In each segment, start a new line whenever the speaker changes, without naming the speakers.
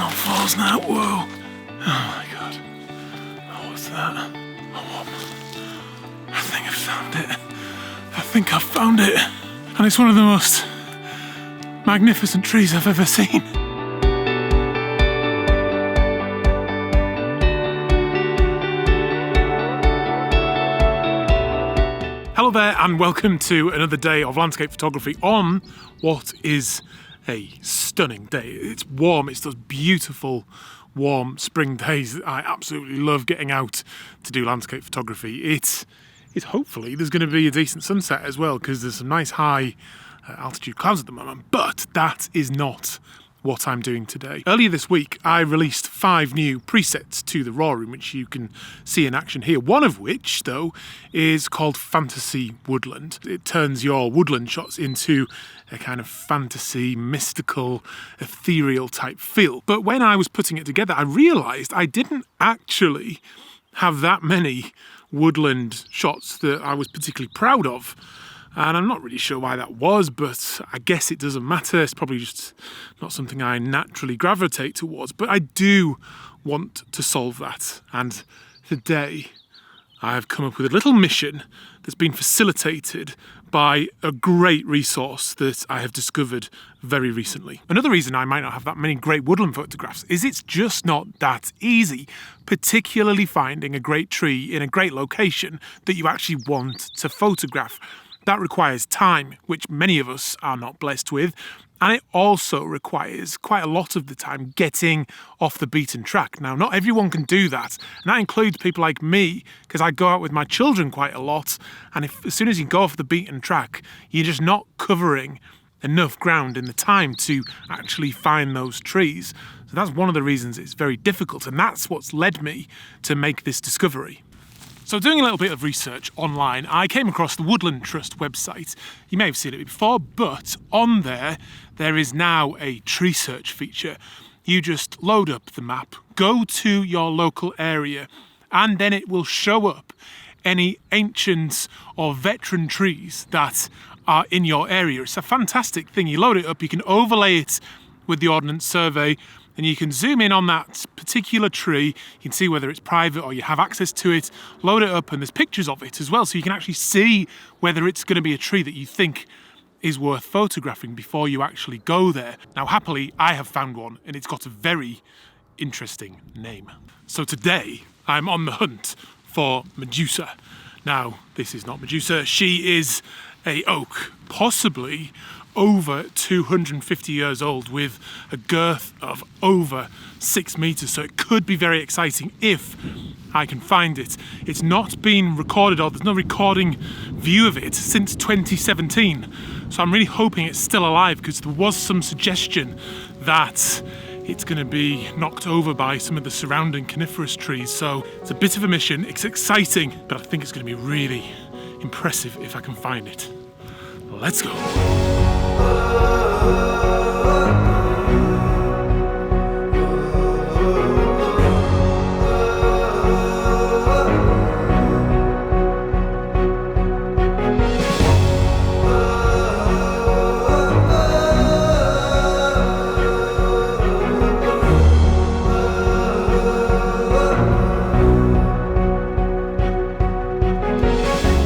on falls now. Whoa. Oh my god. Oh, what's that? I think I've found it. I think I've found it. And it's one of the most magnificent trees I've ever seen. Hello there and welcome to another day of landscape photography on what is a stunning day. It's warm, it's those beautiful warm spring days. I absolutely love getting out to do landscape photography. It's hopefully there's going to be a decent sunset as well because there's some nice high altitude clouds at the moment, but that is not what I'm doing today. Earlier this week, I released 5 new presets to the RAW room, which you can see in action here. One of which, though, is called Fantasy Woodland. It turns your woodland shots into a kind of fantasy, mystical, ethereal type feel. But when I was putting it together, I realised I didn't actually have that many woodland shots that I was particularly proud of. And I'm not really sure why that was, but I guess it doesn't matter. It's probably just not something I naturally gravitate towards. But I do want to solve that. And today I have come up with a little mission that's been facilitated by a great resource that I have discovered very recently. Another reason I might not have that many great woodland photographs is it's just not that easy, particularly finding a great tree in a great location that you actually want to photograph. That requires time, which many of us are not blessed with, and it also requires quite a lot of the time getting off the beaten track. Now, not everyone can do that, and that includes people like me, because I go out with my children quite a lot, and as soon as you go off the beaten track, you're just not covering enough ground in the time to actually find those trees. So that's one of the reasons it's very difficult, and that's what's led me to make this discovery. So doing a little bit of research online, I came across the Woodland Trust website. You may have seen it before, but on there is now a tree search feature. You just load up the map, go to your local area, and then it will show up any ancient or veteran trees that are in your area. It's a fantastic thing. You load it up, you can overlay it with the Ordnance Survey, and you can zoom in on that particular tree. You can see whether it's private or you have access to it, load it up, and there's pictures of it as well, so you can actually see whether it's going to be a tree that you think is worth photographing before you actually go there. Now, happily, I have found one, and it's got a very interesting name. So today, I'm on the hunt for Medusa. Now, this is not Medusa. She is a oak, possibly over 250 years old, with a girth of over 6 meters, so it could be very exciting if I can find it. It's not been recorded, or there's no recording view of it since 2017, so I'm really hoping it's still alive, because there was some suggestion that it's going to be knocked over by some of the surrounding coniferous trees. So it's a bit of a mission. It's exciting, but I think it's going to be really impressive if I can find it. Let's go.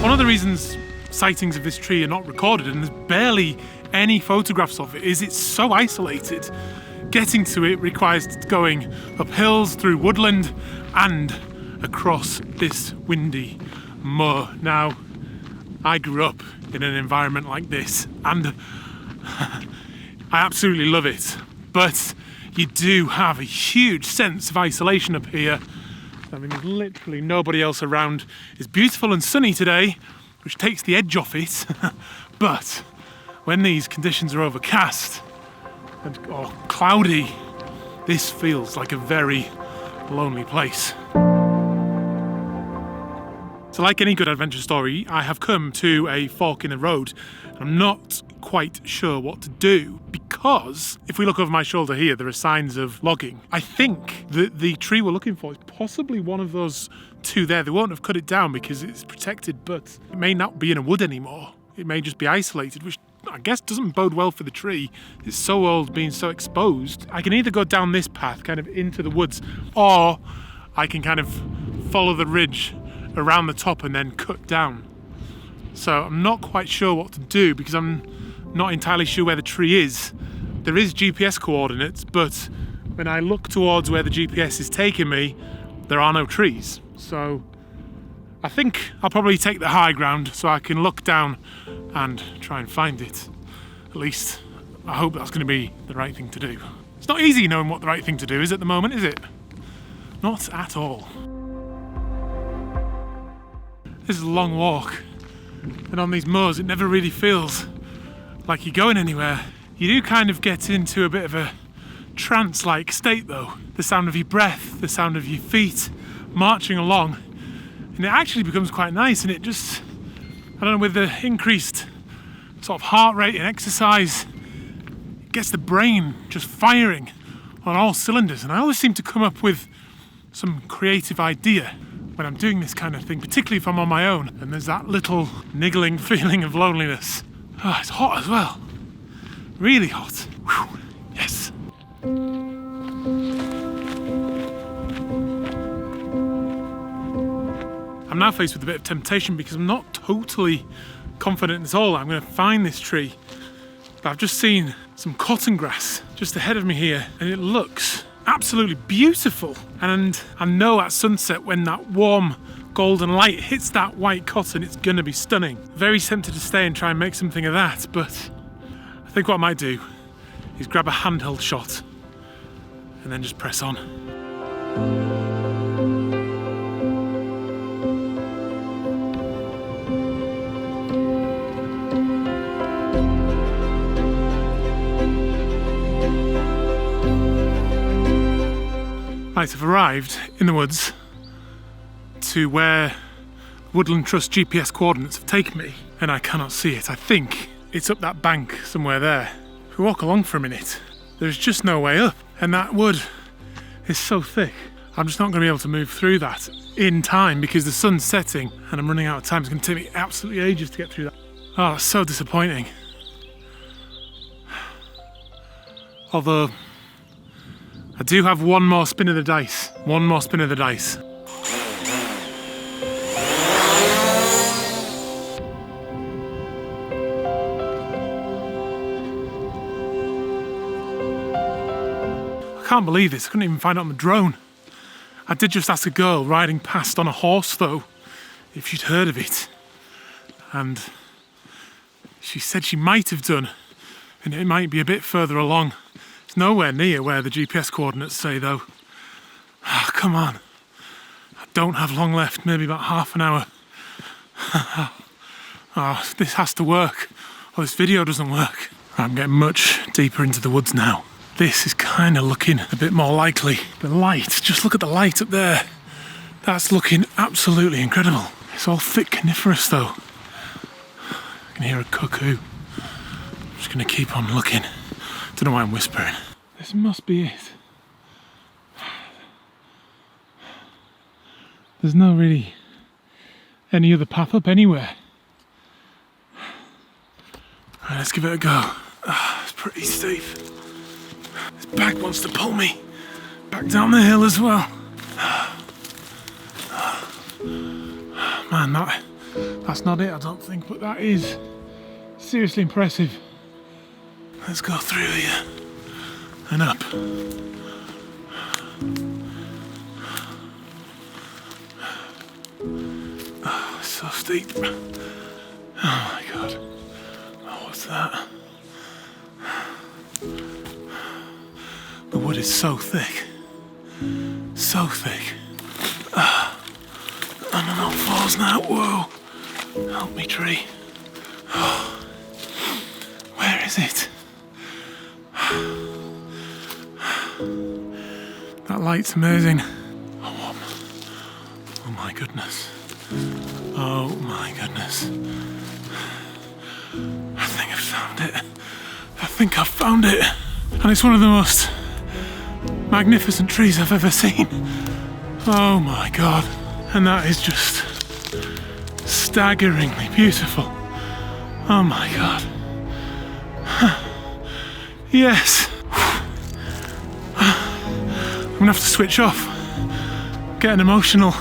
One of the reasons sightings of this tree are not recorded, and there's barely any photographs of it, is it's so isolated. Getting to it requires going up hills, through woodland, and across this windy moor. Now, I grew up in an environment like this, and I absolutely love it, but you do have a huge sense of isolation up here. I mean, there's literally nobody else around. It's beautiful and sunny today, which takes the edge off it, but when these conditions are overcast or cloudy, this feels like a very lonely place. So like any good adventure story, I have come to a fork in the road. I'm not quite sure what to do, because if we look over my shoulder here, there are signs of logging. I think that the tree we're looking for is possibly one of those two there. They won't have cut it down because it's protected, but it may not be in a wood anymore. It may just be isolated, which I guess doesn't bode well for the tree. It's so old, being so exposed. I can either go down this path, kind of into the woods, or I can kind of follow the ridge around the top and then cut down. So I'm not quite sure what to do because I'm not entirely sure where the tree is. There is GPS coordinates, but when I look towards where the GPS is taking me, there are no trees. So I think I'll probably take the high ground so I can look down and try and find it. At least I hope that's going to be the right thing to do. It's not easy knowing what the right thing to do is at the moment, is it? Not at all. This is a long walk, and on these moors it never really feels like you're going anywhere. You do kind of get into a bit of a trance-like state though. The sound of your breath, the sound of your feet marching along, and it actually becomes quite nice, and it just, I don't know, with the increased sort of heart rate and exercise, it gets the brain just firing on all cylinders, and I always seem to come up with some creative idea when I'm doing this kind of thing, particularly if I'm on my own and there's that little niggling feeling of loneliness. Oh, it's hot as well. Really hot. Whew. Yes. I'm now faced with a bit of temptation because I'm not totally confident at all I'm going to find this tree. But I've just seen some cotton grass just ahead of me here, and it looks absolutely beautiful. And I know at sunset, when that warm golden light hits that white cotton, it's going to be stunning. Very tempted to stay and try and make something of that, but I think what I might do is grab a handheld shot and then just press on. Right, I've arrived in the woods to where Woodland Trust GPS coordinates have taken me, and I cannot see it. I think it's up that bank somewhere there. If we walk along for a minute, there's just no way up, and that wood is so thick. I'm just not going to be able to move through that in time because the sun's setting and I'm running out of time. It's going to take me absolutely ages to get through that. Oh, that's so disappointing. Although I do have one more spin of the dice. One more spin of the dice. I can't believe this. I couldn't even find it on the drone. I did just ask a girl riding past on a horse though if she'd heard of it. And she said she might have done, and it might be a bit further along. It's nowhere near where the GPS coordinates say though. Oh, come on. I don't have long left, maybe about half an hour. Oh, this has to work, or this video doesn't work. I'm getting much deeper into the woods now. This is kind of looking a bit more likely. The light, just look at the light up there. That's looking absolutely incredible. It's all thick coniferous though. I can hear a cuckoo. I'm just going to keep on looking. Don't know why I'm whispering. This must be it. There's no really any other path up anywhere. Right, let's give it a go. It's pretty steep. This bag wants to pull me back down the hill as well. Man, that's not it, I don't think, but that is seriously impressive. Let's go through here and up. Oh, it's so steep. Oh my god. Oh, what's that? The wood is so thick. So thick. And I'm on falls now. Whoa. Help me, tree. Oh. Where is it? That light's amazing. Oh my goodness. Oh my goodness. I think I've found it. I think I've found it. And it's one of the most magnificent trees I've ever seen. Oh my god. And that is just staggeringly beautiful. Oh my god. Yes. I'm gonna have to switch off. Getting emotional.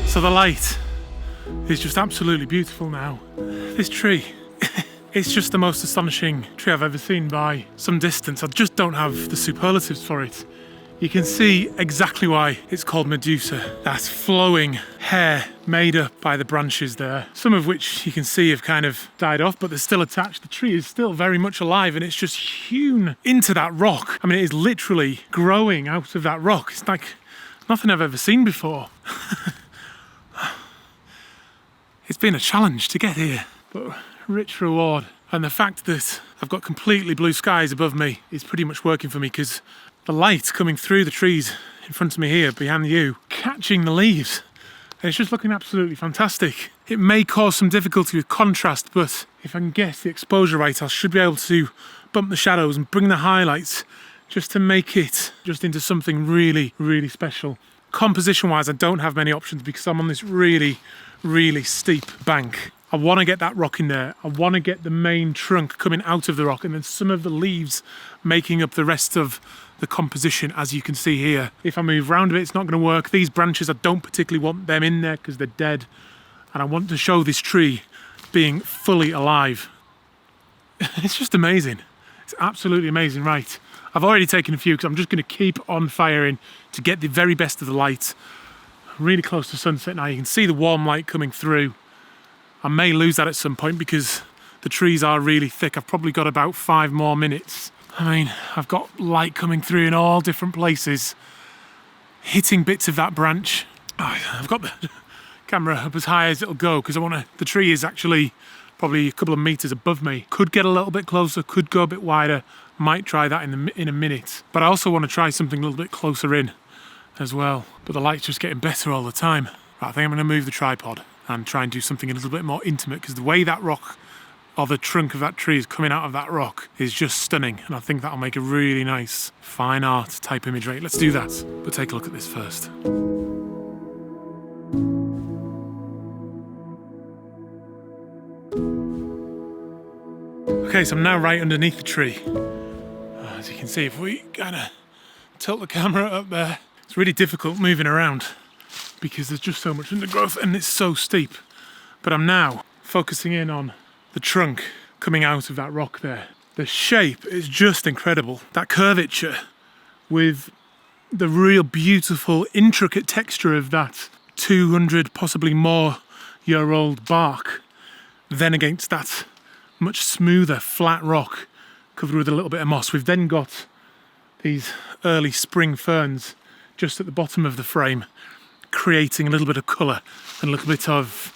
So the light is just absolutely beautiful now. This tree, it's just the most astonishing tree I've ever seen by some distance. I just don't have the superlatives for it. You can see exactly why it's called Medusa. That flowing hair made up by the branches there, some of which you can see have kind of died off, but they're still attached. The tree is still very much alive and it's just hewn into that rock. I mean, it is literally growing out of that rock. It's like nothing I've ever seen before. It's been a challenge to get here, but rich reward. And the fact that I've got completely blue skies above me is pretty much working for me, because the light coming through the trees in front of me here, behind you, catching the leaves. And it's just looking absolutely fantastic. It may cause some difficulty with contrast, but if I can get the exposure right, I should be able to bump the shadows and bring the highlights just to make it just into something really, really special. Composition-wise, I don't have many options because I'm on this really steep bank. I want to get that rock in there. I want to get the main trunk coming out of the rock and then some of the leaves making up the rest of the composition, as you can see here. If I move around a bit, it's not going to work. These branches, I don't particularly want them in there because they're dead. And I want to show this tree being fully alive. It's just amazing. It's absolutely amazing. Right, I've already taken a few because I'm just going to keep on firing to get the very best of the light. Really close to sunset now. You can see the warm light coming through. I may lose that at some point because the trees are really thick. I've probably got about 5 more minutes. I mean, I've got light coming through in all different places, hitting bits of that branch. Oh, I've got the camera up as high as it'll go because the tree is actually probably a couple of meters above me. Could get a little bit closer, could go a bit wider. Might try that in a minute. But I also want to try something a little bit closer in as well. But the light's just getting better all the time. Right, I think I'm going to move the tripod and try and do something a little bit more intimate, because the way that rock, or the trunk of that tree is coming out of that rock, is just stunning. And I think that'll make a really nice fine art type imagery. Let's do that. But take a look at this first. Okay, so I'm now right underneath the tree. As you can see, if we kind of tilt the camera up there, it's really difficult moving around because there's just so much undergrowth and it's so steep. But I'm now focusing in on the trunk coming out of that rock there. The shape is just incredible. That curvature with the real beautiful, intricate texture of that 200, possibly more year-old bark, then against that much smoother, flat rock covered with a little bit of moss. We've then got these early spring ferns just at the bottom of the frame, creating a little bit of colour and a little bit of,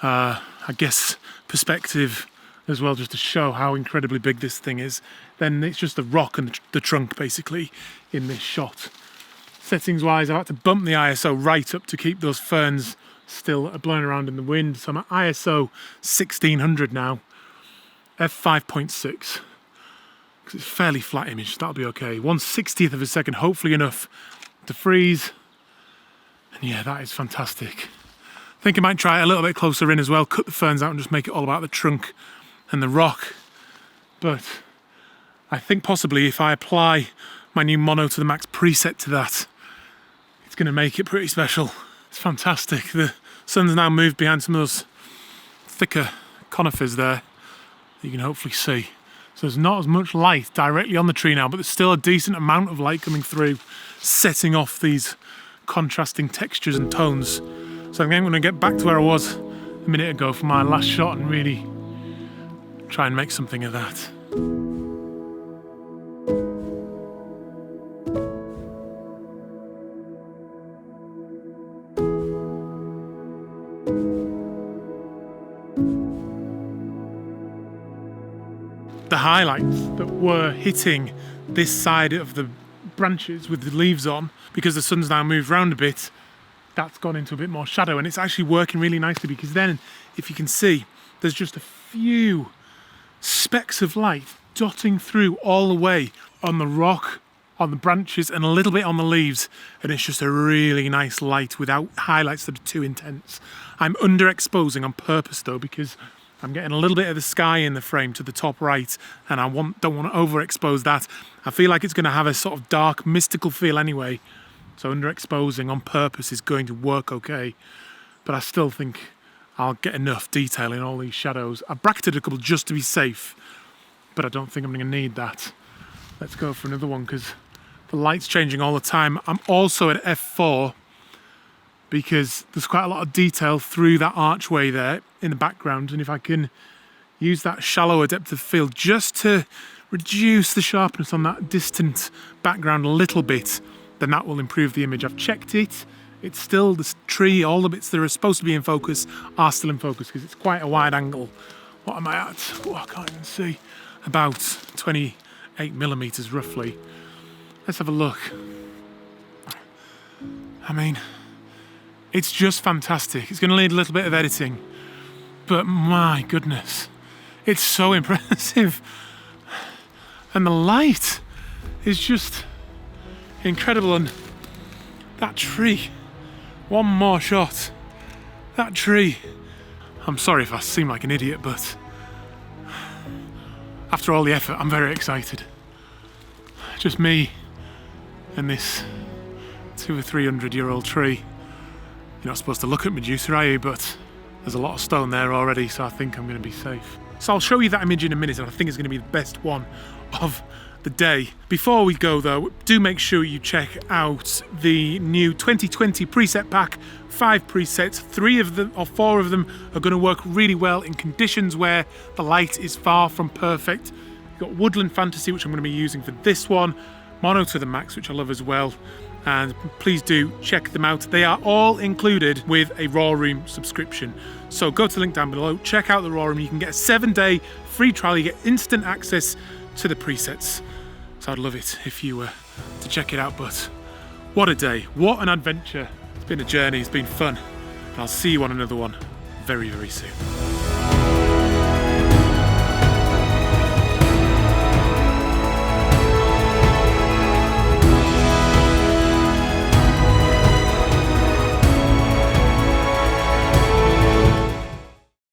I guess, perspective as well, just to show how incredibly big this thing is. Then it's just the rock and the trunk basically in this shot. Settings wise, I've had to bump the ISO right up to keep those ferns still blowing around in the wind. So I'm at ISO 1600 now, f5.6, because it's a fairly flat image. That'll be okay. 1/60th of a second, hopefully enough to freeze. And yeah, that is fantastic. I think I might try it a little bit closer in as well, cut the ferns out and just make it all about the trunk and the rock. But I think possibly if I apply my new mono to the max preset to that, it's going to make it pretty special. It's fantastic. The sun's now moved behind some of those thicker conifers there that you can hopefully see. So there's not as much light directly on the tree now, but there's still a decent amount of light coming through, setting off these contrasting textures and tones. So I think I'm going to get back to where I was a minute ago for my last shot and really try and make something of that. The highlights that were hitting this side of the branches with the leaves on, because the sun's now moved round a bit, that's gone into a bit more shadow, and it's actually working really nicely, because then, if you can see, there's just a few specks of light dotting through all the way on the rock, on the branches, and a little bit on the leaves, and it's just a really nice light without highlights that are too intense. I'm underexposing on purpose though, because I'm getting a little bit of the sky in the frame to the top right, and I don't want to overexpose that. I feel like it's going to have a sort of dark, mystical feel anyway, so underexposing on purpose is going to work okay, but I still think I'll get enough detail in all these shadows. I've bracketed a couple just to be safe, but I don't think I'm going to need that. Let's go for another one, because the light's changing all the time. I'm also at f4, because there's quite a lot of detail through that archway there in the background, and if I can use that shallower depth of field just to reduce the sharpness on that distant background a little bit, then that will improve the image. I've checked it. It's still this tree, all the bits that are supposed to be in focus are still in focus, because it's quite a wide angle. What am I at? Oh, I can't even see. About 28mm roughly. Let's have a look. I mean, it's just fantastic. It's going to need a little bit of editing, but my goodness, it's so impressive. And the light is just incredible. And that tree, one more shot. That tree. I'm sorry if I seem like an idiot, but after all the effort, I'm very excited. Just me and this 200 or 300-year-old tree. You're not supposed to look at Medusa, are you? But there's a lot of stone there already, so I think I'm going to be safe. So I'll show you that image in a minute, and I think it's going to be the best one of the day. Before we go though, do make sure you check out the new 2020 preset pack. 5 presets, 3 of them or 4 of them are going to work really well in conditions where the light is far from perfect. You've got Woodland Fantasy, which I'm going to be using for this one, Mono to the max, which I love as well. And please do check them out. They are all included with a Raw Room subscription. So go to the link down below, check out the Raw Room. You can get a 7-day free trial. You get instant access to the presets. So I'd love it if you were to check it out. But what a day, what an adventure. It's been a journey, it's been fun. And I'll see you on another one very, very soon.